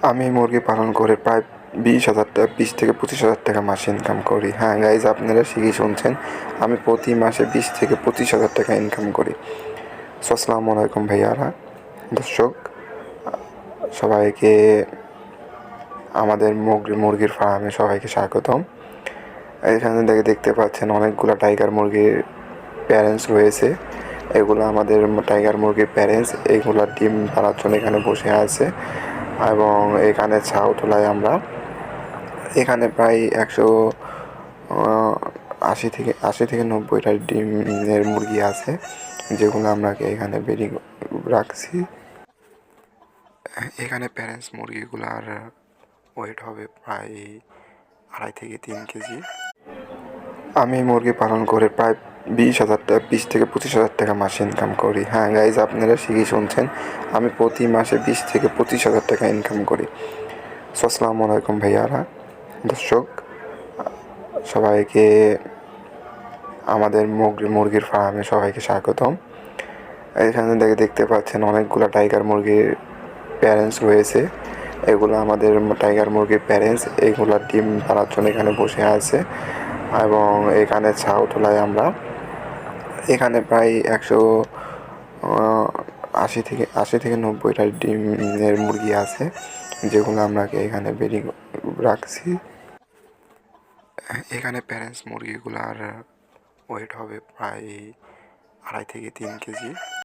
আমি মুরগি পালন করে প্রায় 20 থেকে 25 হাজার টাকা মাসে ইনকাম করি। হ্যাঁ গাইজ, আপনারা ঠিকই শুনছেন, আমি প্রতি মাসে 20 থেকে 25 হাজার টাকা ইনকাম করি। আসসালামু আলাইকুম ভাইয়ারা, দর্শক সবাইকে আমাদের মুরগির ফার্মে সবাইকে স্বাগতম। এখানে দেখতে পাচ্ছেন অনেকগুলো টাইগার মুরগির প্যারেন্টস রয়েছে। এগুলো আমাদের টাইগার মুরগির প্যারেন্টস, এগুলো ডিম পাড়ার জন্য এখানে বসে আছে এবং এখানে ছাউ তোলায় আমরা এখানে প্রায় 180 থেকে 90টা ডিমের মুরগি আছে, যেগুলো আমরা এখানে রাখছি। এখানে প্যারেন্টস মুরগিগুলার ওয়েট হবে প্রায় 2.5 থেকে 3 কেজি। আমি মুরগি পালন করে প্রায় 20 থেকে 25 হাজার টাকা মাসে ইনকাম করি। হ্যাঁ গাইজ, আপনারা ঠিকই শুনছেন, আমি প্রতি মাসে 20 থেকে 25 হাজার টাকা ইনকাম করি। আসসালামু আলাইকুম ভাইয়ারা, দর্শক সবাইকে আমাদের মুরগির ফার্মে সবাইকে স্বাগতম। এখানে দেখতে পাচ্ছেন অনেকগুলো টাইগার মুরগির প্যারেন্টস রয়েছে। এগুলো আমাদের টাইগার মুরগির প্যারেন্টস, এগুলো ডিম পাড়ার জন্য এখানে বসে আছে এবং এখানে ছাউ তোলায় আমরা এখানে প্রায় 180 থেকে 90টা ডিমের মুরগি আছে, যেগুলো আমরা এখানে রাখছি। এখানে প্যারেন্টস মুরগিগুলার ওয়েট হবে প্রায় 2.5 থেকে 3 কেজি।